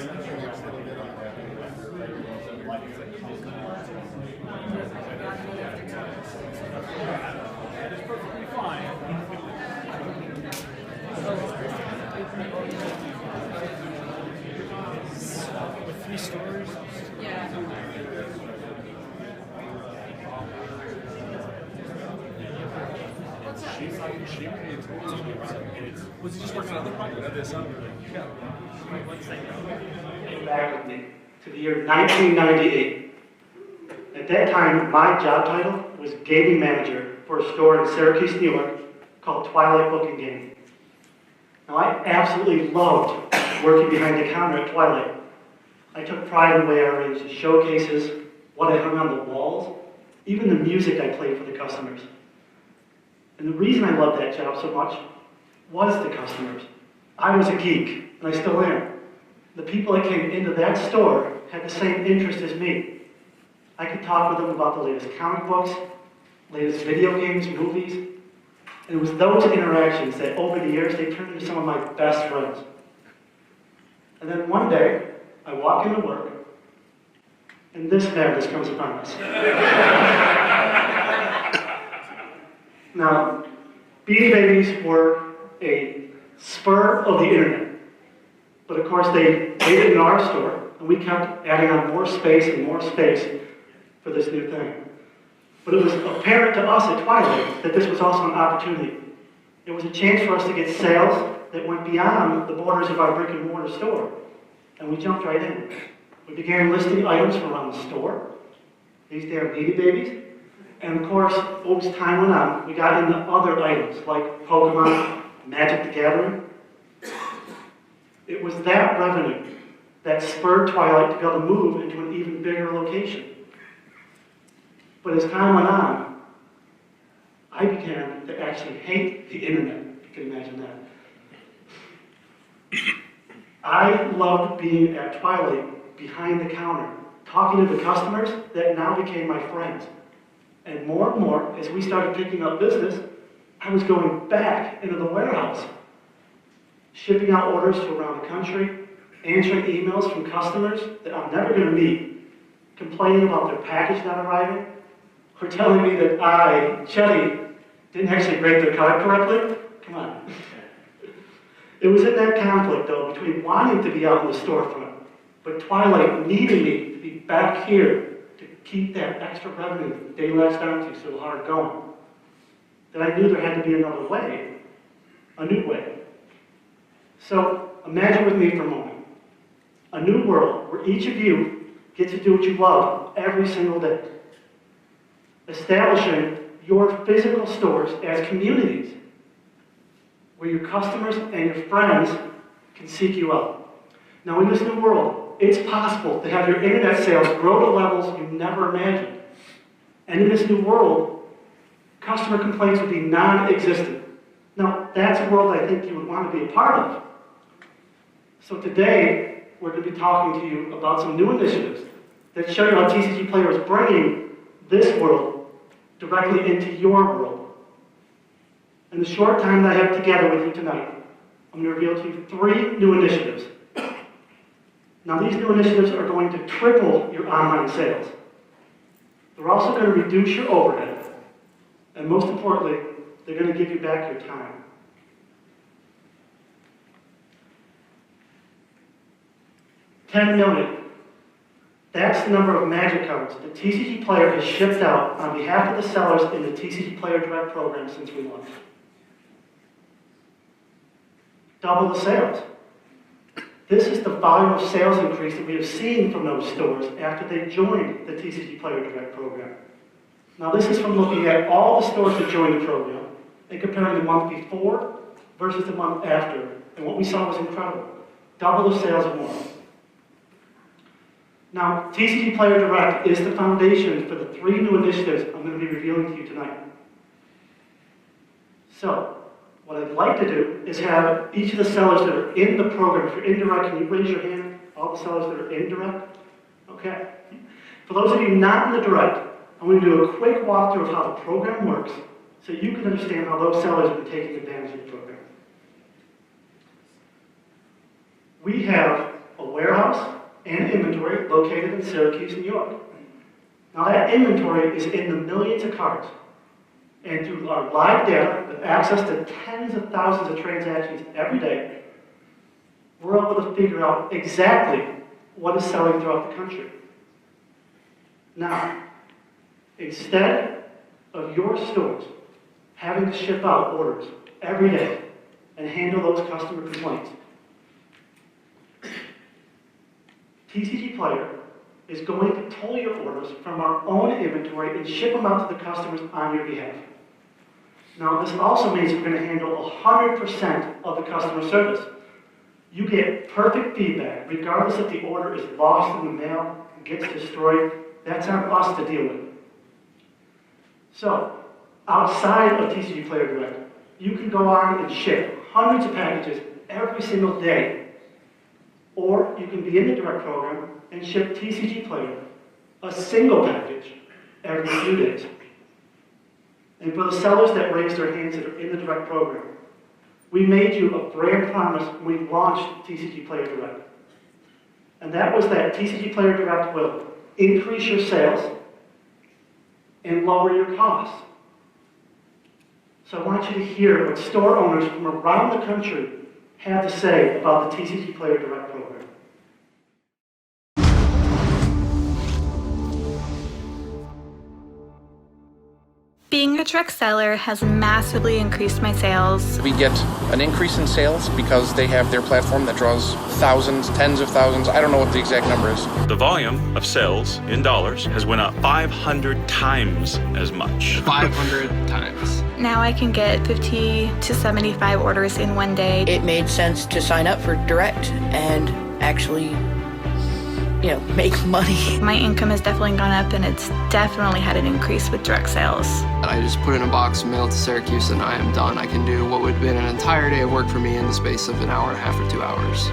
That is perfectly fine. With 3 stores? Was he just working on the project? Back with me to the year 1998. At that time, my job title was gaming manager for a store in Syracuse, New York called Twilight Book and Game. Now, I absolutely loved working behind the counter at Twilight. I took pride in the way I arranged the showcases, what I hung on the walls, even the music I played for the customers. And the reason I loved that job so much was the customers. I was a geek, and I still am. The people that came into that store had the same interest as me. I could talk with them about the latest comic books, latest video games, movies, and it was those interactions that over the years, they turned into some of my best friends. And then one day, I walk into work, and this madness comes upon us. Now, Beanie Babies were a spur of the internet. But of course, they made it in our store, and we kept adding on more space and more space for this new thing. But it was apparent to us at Twilight that this was also an opportunity. It was a chance for us to get sales that went beyond the borders of our brick and mortar store. And we jumped right in. We began listing items from around the store, these damn Beanie Babies, and of course, as time went on, we got into other items like Pokemon, Magic the Gathering. It was that revenue that spurred Twilight to be able to move into an even bigger location. But as time went on, I began to actually hate the internet. You can imagine that. I loved being at Twilight behind the counter, talking to the customers that now became my friends. And more, as we started picking up business, I was going back into the warehouse, shipping out orders to around the country, answering emails from customers that I'm never going to meet, complaining about their package not arriving, or telling me that I, Chedy, didn't actually grade their card correctly. Come on. It was in that conflict, though, between wanting to be out in the storefront, but Twilight needed me to be back here to keep that extra revenue that they latched onto so hard going, that I knew there had to be another way, a new way. So imagine with me for a moment, a new world where each of you get to do what you love every single day. Establishing your physical stores as communities where your customers and your friends can seek you out. Now in this new world, it's possible to have your internet sales grow to levels you never imagined. And in this new world, customer complaints would be non-existent. Now, that's a world I think you would want to be a part of. So today, we're going to be talking to you about some new initiatives that show you how TCGplayer is bringing this world directly into your world. In the short time that I have together with you tonight, I'm going to reveal to you 3 new initiatives. Now, these new initiatives are going to triple your online sales. They're also going to reduce your overhead. And most importantly, they're going to give you back your time. $10 million. That's the number of Magic cards that TCGplayer has shipped out on behalf of the sellers in the TCGplayer Direct program since we launched. Double the sales. This is the volume of sales increase that we have seen from those stores after they joined the TCGplayer Direct program. Now this is from looking at all the stores that joined the program and comparing the month before versus the month after. And what we saw was incredible. Double the sales or more. Now, TCGplayer Direct is the foundation for the 3 new initiatives I'm going to be revealing to you tonight. So, what I'd like to do is have each of the sellers that are in the program, if you're in Direct, can you raise your hand? All the sellers that are in Direct? Okay. For those of you not in the Direct, I'm going to do a quick walkthrough of how the program works so you can understand how those sellers have been taking advantage of the program. We have a warehouse and inventory located in Syracuse, New York. Now that inventory is in the millions of cards. And through our live data, with access to tens of thousands of transactions every day, we're able to figure out exactly what is selling throughout the country. Now, instead of your stores having to ship out orders every day and handle those customer complaints, TCGplayer is going to pull your orders from our own inventory and ship them out to the customers on your behalf. Now, this also means we're going to handle 100% of the customer service. You get perfect feedback, regardless if the order is lost in the mail, gets destroyed. That's on us to deal with. So, outside of TCGplayer Direct, you can go on and ship hundreds of packages every single day. Or you can be in the Direct program and ship TCGplayer a single package every few days. And for the sellers that raised their hands that are in the Direct program, we made you a brand promise when we launched TCGplayer Direct. And that was that TCGplayer Direct will increase your sales and lower your costs. So I want you to hear what store owners from around the country have to say about the TCGplayer Direct program. Being a direct seller has massively increased my sales. We get an increase in sales because they have their platform that draws thousands, tens of thousands. I don't know what the exact number is. The volume of sales in dollars has went up 500 times as much. 500 times. Now I can get 50 to 75 orders in one day. It made sense to sign up for Direct and actually, make money. My income has definitely gone up, and it's definitely had an increase with direct sales. I just put it in a box, mail it to Syracuse, and I am done. I can do what would have been an entire day of work for me in the space of an hour and a half or 2 hours.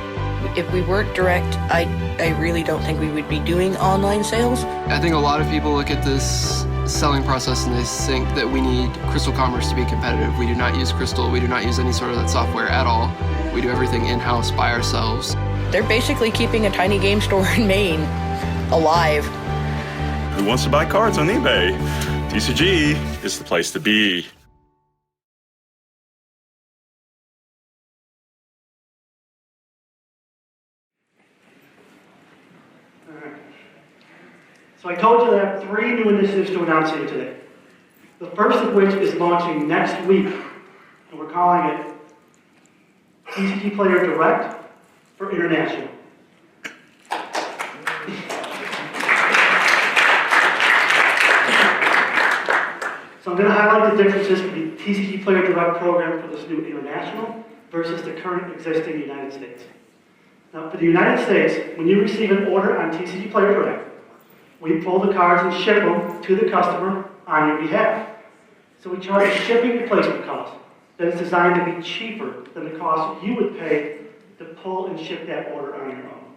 If we weren't Direct, I really don't think we would be doing online sales. I think a lot of people look at this selling process and they think that we need Crystal Commerce to be competitive. We do not use Crystal. We do not use any sort of that software at all. We do everything in-house by ourselves. They're basically keeping a tiny game store in Maine alive. Who wants to buy cards on eBay? TCG is the place to be. So I told you that I have 3 new initiatives to announce here today. The first of which is launching next week, and we're calling it TCGplayer Direct for International. So I'm going to highlight the differences between the TCGplayer Direct program for this new international versus the current existing United States. Now, for the United States, when you receive an order on TCGplayer Direct, we pull the cards and ship them to the customer on your behalf. So we charge a shipping replacement cost that is designed to be cheaper than the cost you would pay to pull and ship that order on your own.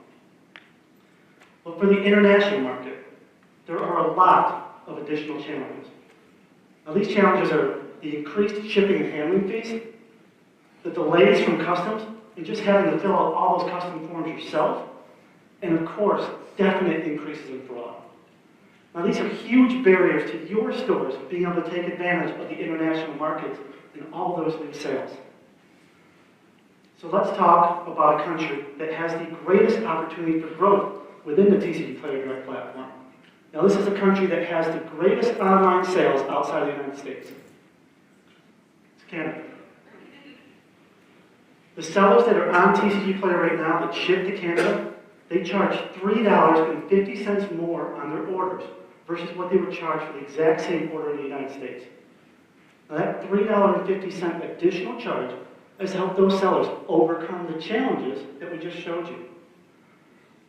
But for the international market, there are a lot of additional challenges. Now, these challenges are the increased shipping and handling fees, the delays from customs, and just having to fill out all those custom forms yourself, and of course, definite increases in fraud. Now, these are huge barriers to your stores being able to take advantage of the international markets and all those new sales. So let's talk about a country that has the greatest opportunity for growth within the TCGplayer Direct platform. Now, this is a country that has the greatest online sales outside the United States. It's Canada. The sellers that are on TCGplayer right now that ship to Canada, they charge $3.50 more on their orders versus what they would charge for the exact same order in the United States. Now, that $3.50 additional charge has helped those sellers overcome the challenges that we just showed you.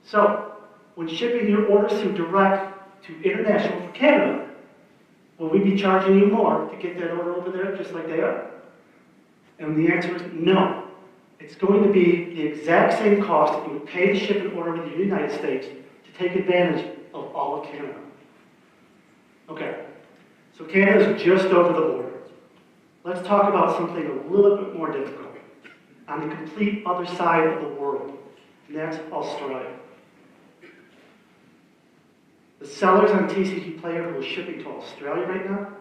So, when shipping your orders through Direct to International for Canada, will we be charging you more to get that order over there just like they are? And the answer is no. It's going to be the exact same cost that you would pay to ship an order to the United States to take advantage of all of Canada. Okay, so Canada is just over the border. Let's talk about something a little bit more difficult. On the complete other side of the world, and that's Australia. The sellers on TCGplayer who are shipping to Australia right now,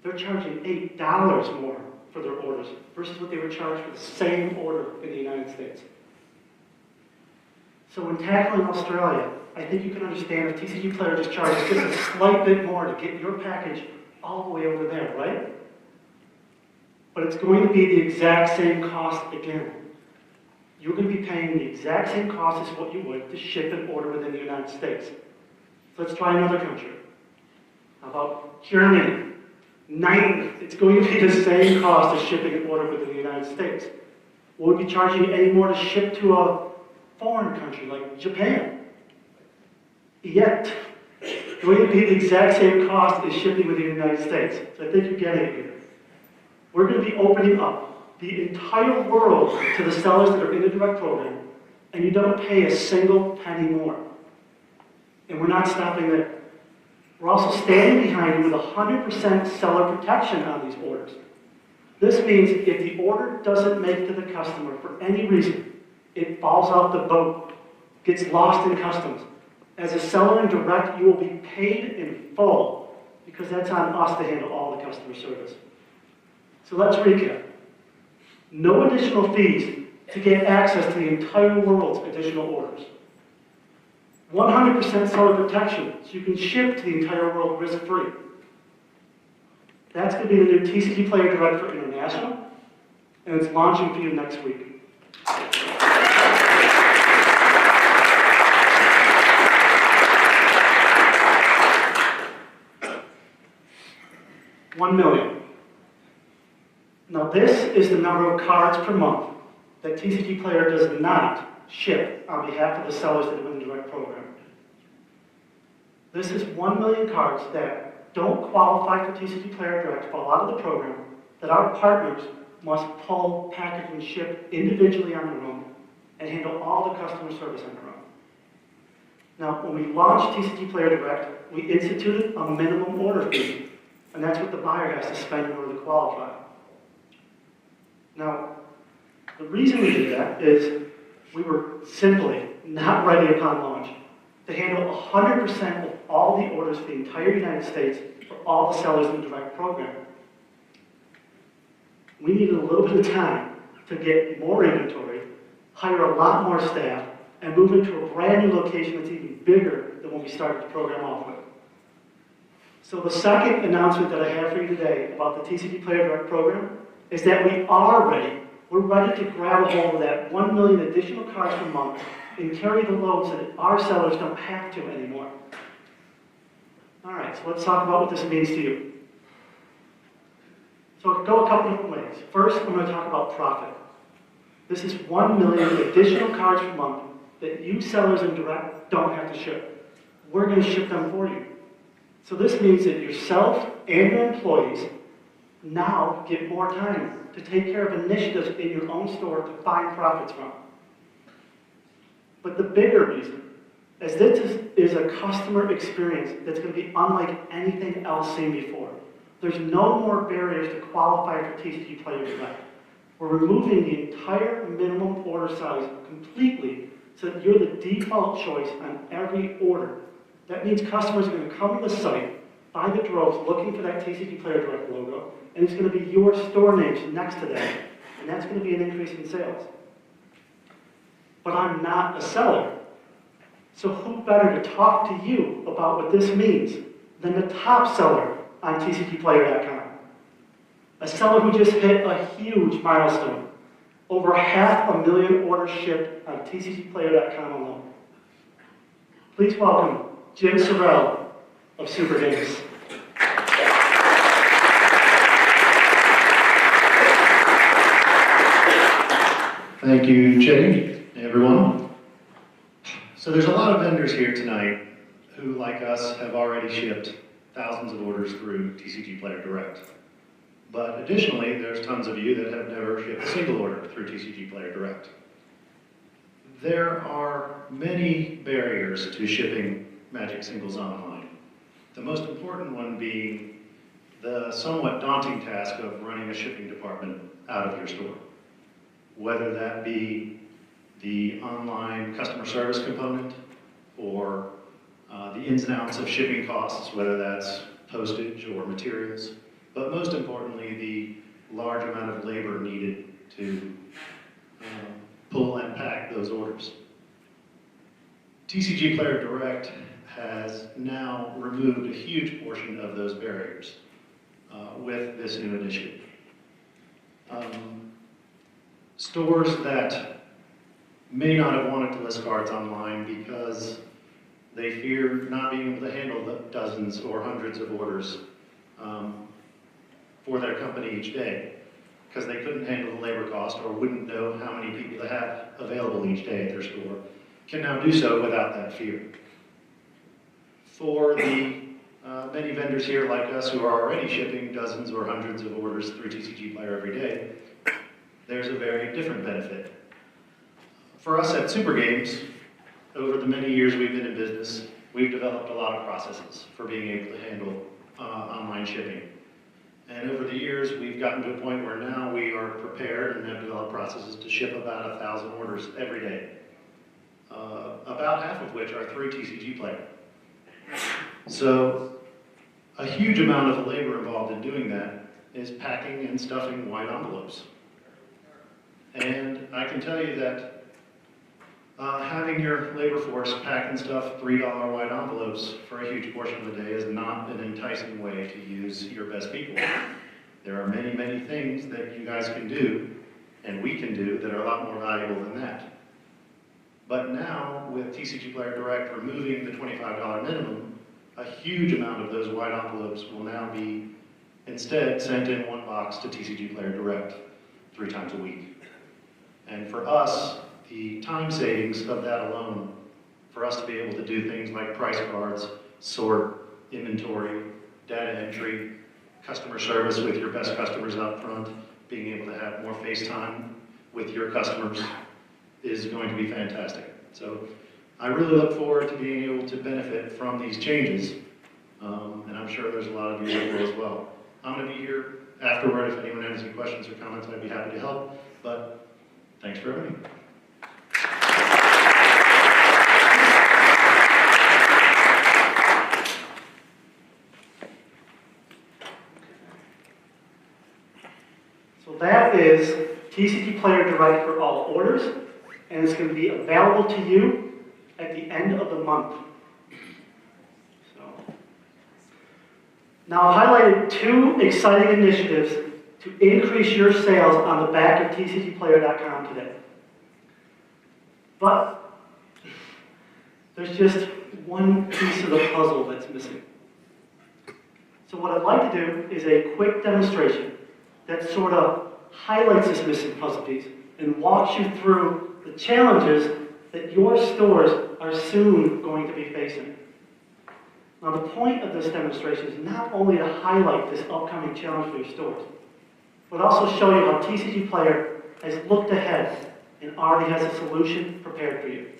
they're charging $8 more for their orders versus what they were charged for the same order in the United States. So when tackling Australia, I think you can understand if TCGplayer just charges just a slight bit more to get your package all the way over there, right? But it's going to be the exact same cost again. You're going to be paying the exact same cost as what you would to ship an order within the United States. So let's try another country. How about Germany? It's going to be the same cost as shipping an order within the United States. Will we be charging any more to ship to a foreign country like Japan? Yet, it's going to be the exact same cost as shipping within the United States. So I think you're getting it here. We're going to be opening up the entire world to the sellers that are in the direct program, and you don't pay a single penny more. And we're not stopping there. We're also standing behind you with 100% seller protection on these orders. This means if the order doesn't make it to the customer for any reason, it falls off the boat, gets lost in customs. As a seller in direct, you will be paid in full because that's on us to handle all the customer service. So let's recap. No additional fees to get access to the entire world's additional orders. 100% seller protection, so you can ship to the entire world risk-free. That's going to be the new TCGplayer Direct for International, and it's launching for you next week. $1 million. Now this is the number of cards per month that TCGplayer does not ship on behalf of the sellers that are in the direct program. This is 1 million cards that don't qualify for TCGplayer Direct for a lot of the program that our partners must pull, package, and ship individually on their own and handle all the customer service on their own. Now, when we launched TCGplayer Direct, we instituted a minimum order fee, and that's what the buyer has to spend in order to qualify. Now, the reason we did that is we were simply not ready upon launch to handle 100% of all the orders for the entire United States for all the sellers in the direct program. We needed a little bit of time to get more inventory, hire a lot more staff, and move into a brand new location that's even bigger than when we started the program off with. So the second announcement that I have for you today about the TCGplayer Direct program is that we are ready. We're ready to grab a hold of that 1 million additional cards per month and carry the load so that our sellers don't have to anymore. All right, so let's talk about what this means to you. So I'll go a couple different ways. First, I'm going to talk about profit. This is 1 million additional cards per month that you sellers in direct don't have to ship. We're going to ship them for you. So this means that yourself and your employees now get more time to take care of initiatives in your own store to find profits from. But the bigger reason is this is a customer experience that's going to be unlike anything else seen before. There's no more barriers to qualify for TCGplayer Direct. We're removing the entire minimum order size completely so that you're the default choice on every order. That means customers are going to come to the site, by the droves, looking for that TCGplayer Direct logo, and it's going to be your store names next to that, and that's going to be an increase in sales. But I'm not a seller, so who better to talk to you about what this means than the top seller on TCGplayer.com? A seller who just hit a huge milestone, over 500,000 orders shipped on TCGplayer.com alone. Please welcome Jim Sorrell of Super Games. Thank you, Chedy, everyone. So there's a lot of vendors here tonight who, like us, have already shipped thousands of orders through TCGplayer Direct. But additionally, there's tons of you that have never shipped a single order through TCGplayer Direct. There are many barriers to shipping Magic Singles online. The most important one being the somewhat daunting task of running a shipping department out of your store. Whether that be the online customer service component, or the ins and outs of shipping costs, whether that's postage or materials, but most importantly, the large amount of labor needed to pull and pack those orders. TCGplayer Direct has now removed a huge portion of those barriers with this new initiative. Stores that may not have wanted to list cards online because they fear not being able to handle the dozens or hundreds of orders for their company each day, because they couldn't handle the labor cost or wouldn't know how many people they have available each day at their store, can now do so without that fear. For the many vendors here like us who are already shipping dozens or hundreds of orders through TCGplayer every day, there's a very different benefit. For us at Super Games, over the many years we've been in business, we've developed a lot of processes for being able to handle online shipping. And over the years, we've gotten to a point where now we are prepared and have developed processes to ship about 1,000 orders every day, about half of which are through TCGplayer. So a huge amount of the labor involved in doing that is packing and stuffing white envelopes. And I can tell you that having your labor force pack and stuff $3 white envelopes for a huge portion of the day is not an enticing way to use your best people. There are many, many things that you guys can do, and we can do, that are a lot more valuable than that. But now, with TCGplayer Direct removing the $25 minimum, a huge amount of those white envelopes will now be instead sent in one box to TCGplayer Direct 3 times a week. And for us, the time savings of that alone, for us to be able to do things like price cards, sort, inventory, data entry, customer service with your best customers up front, being able to have more face time with your customers is going to be fantastic. So I really look forward to being able to benefit from these changes, and I'm sure there's a lot of you that will as well. I'm going to be here afterward if anyone has any questions or comments. I'd be happy to help, but thanks for having me. So that is TCGplayer Direct for all orders, and it's going to be available to you at the end of the month. So, now I've highlighted 2 exciting initiatives to increase your sales on the back of TCGplayer.com today. But there's just one piece of the puzzle that's missing. So what I'd like to do is a quick demonstration that sort of highlights this missing puzzle piece and walks you through the challenges that your stores are soon going to be facing. Now, the point of this demonstration is not only to highlight this upcoming challenge for your stores, but also show you how TCGplayer has looked ahead and already has a solution prepared for you.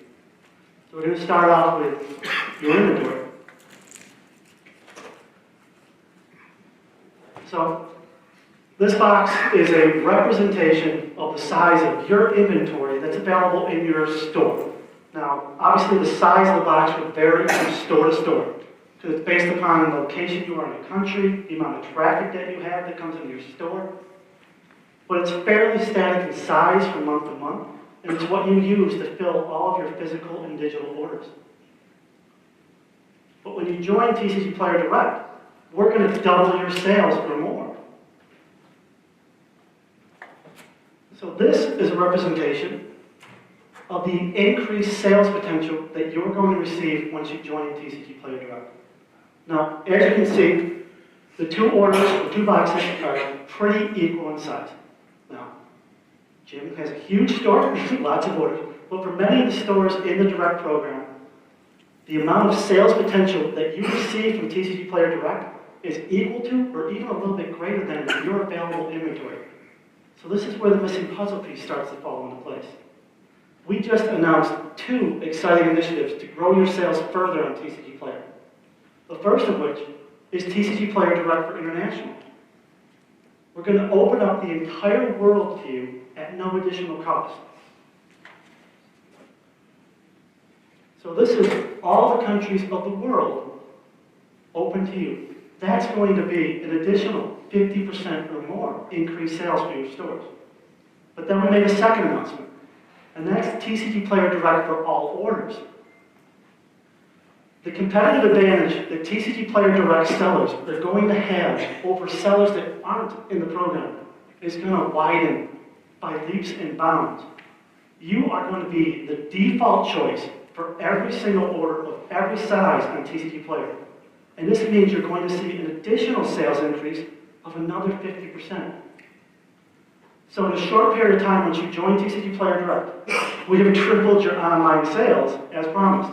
So we're going to start off with your inventory. So this box is a representation of the size of your inventory that's available in your store. Now, obviously the size of the box would vary from store to store, because it's based upon the location you are in the country, the amount of traffic that you have that comes into your store. But it's fairly static in size from month to month, and it's what you use to fill all of your physical and digital orders. But when you join TCGplayer Direct, we're going to double your sales or more. So this is a representation of the increased sales potential that you're going to receive once you join TCGplayer Direct. Now, as you can see, the 2 orders, the 2 boxes are pretty equal in size. Now, Jim has a huge store, lots of orders, but for many of the stores in the Direct program, the amount of sales potential that you receive from TCGplayer Direct is equal to or even a little bit greater than your available inventory. So this is where the missing puzzle piece starts to fall into place. We just announced 2 exciting initiatives to grow your sales further on TCGplayer. The first of which is TCGplayer Direct for International. We're going to open up the entire world to you at no additional cost. So this is all the countries of the world open to you. That's going to be an additional 50% or more increased sales for your stores. But then we made a second announcement, and that's TCGplayer Direct for all orders. The competitive advantage that TCGplayer Direct sellers are going to have over sellers that aren't in the program is going to widen by leaps and bounds. You are going to be the default choice for every single order of every size on TCGplayer. And this means you're going to see an additional sales increase of another 50%. So in a short period of time, once you join TCGplayer Direct, we have tripled your online sales as promised.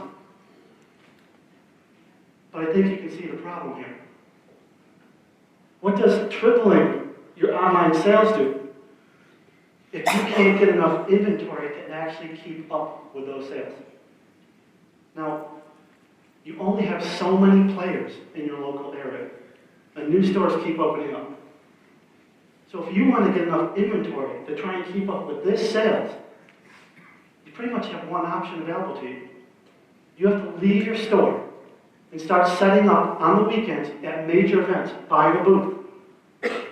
But I think you can see the problem here. What does tripling your online sales do if you can't get enough inventory to actually keep up with those sales? Now, you only have so many players in your local area, and new stores keep opening up. So if you want to get enough inventory to try and keep up with this sales, you pretty much have one option available to you. You have to leave your store and start setting up on the weekends at major events, buying a booth.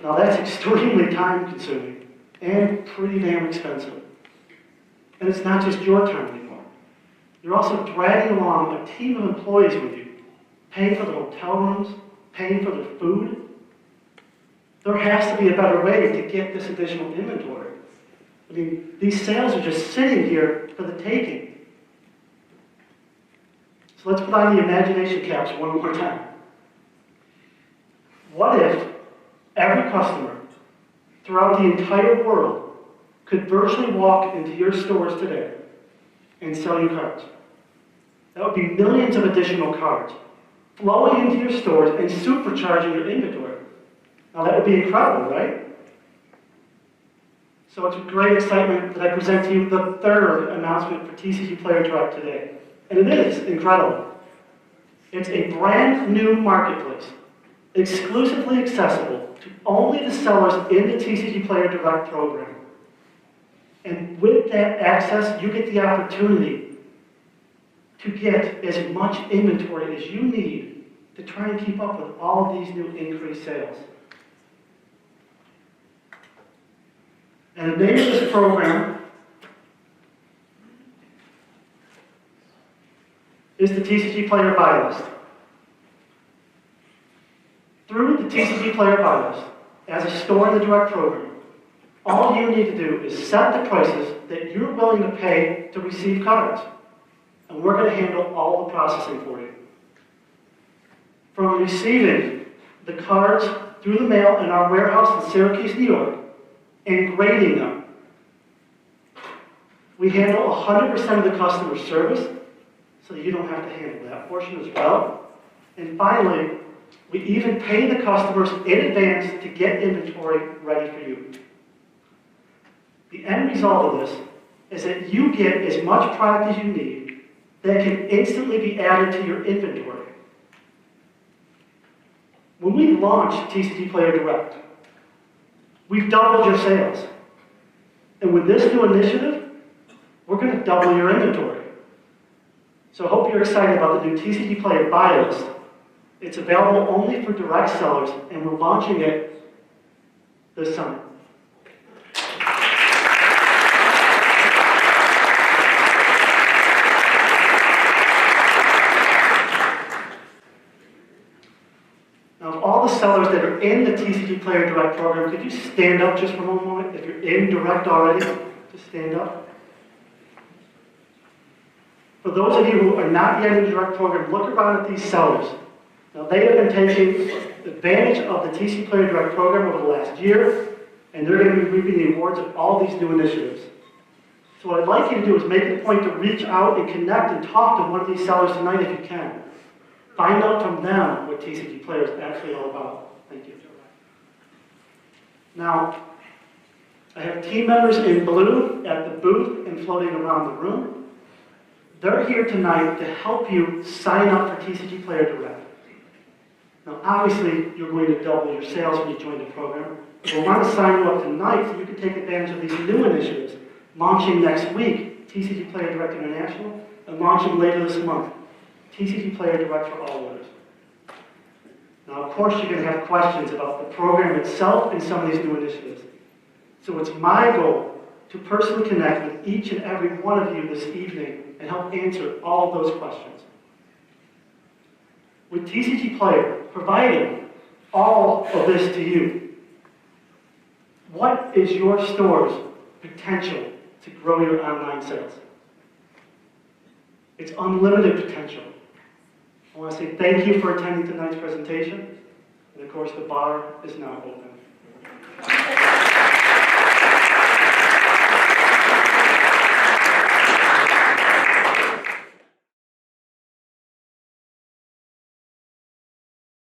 Now that's extremely time consuming and pretty damn expensive. And it's not just your time anymore. You're also dragging along a team of employees with you, paying for the hotel rooms, paying for their food. There has to be a better way to get this additional inventory. I mean, these sales are just sitting here for the taking. So let's put on the imagination caps one more time. What if every customer throughout the entire world could virtually walk into your stores today and sell you cards? That would be millions of additional cards flowing into your stores and supercharging your inventory. Now that would be incredible, right? So it's with great excitement that I present to you the third announcement for TCGplayer Direct today. And it is incredible. It's a brand new marketplace, exclusively accessible to only the sellers in the TCGplayer Direct program. And with that access, you get the opportunity to get as much inventory as you need to try and keep up with all of these new increased sales. And the name of this program is the TCGplayer Buylist. Through the TCGplayer Buylist, as a store in the Direct program, all you need to do is set the prices that you're willing to pay to receive cards. And we're going to handle all the processing for you. From receiving the cards through the mail in our warehouse in Syracuse, New York, and grading them. We handle 100% of the customer service, so that you don't have to handle that portion as well. And finally, we even pay the customers in advance to get inventory ready for you. The end result of this is that you get as much product as you need that can instantly be added to your inventory. When we launched TCGplayer Direct, we've doubled your sales. And with this new initiative, we're going to double your inventory. So I hope you're excited about the new TCGplayer Buylist. It's available only for direct sellers, and we're launching it this summer. Now, of all the sellers that are in the TCGplayer Direct program, could you stand up just for one moment? If you're in Direct already, just stand up. For those of you who are not yet in the Direct program, look around at these sellers. Now, they have been taking advantage of the TCGplayer Direct program over the last year, and they're going to be reaping the rewards of all these new initiatives. So what I'd like you to do is make it a point to reach out and connect and talk to one of these sellers tonight if you can. Find out from them what TCGplayer is actually all about. Thank you. Now, I have team members in blue at the booth and floating around the room. They're here tonight to help you sign up for TCGplayer Direct. Now, obviously, you're going to double your sales when you join the program. But we want to sign you up tonight so you can take advantage of these new initiatives launching next week TCGplayer Direct International, and launching later this month, TCGplayer Direct for all orders. Now, of course, you're going to have questions about the program itself and some of these new initiatives. So it's my goal to personally connect with each and every one of you this evening and help answer all of those questions. With TCG Player providing all of this to you, what is your store's potential to grow your online sales? It's unlimited potential. I want to say thank you for attending tonight's presentation, and of course the bar is now open.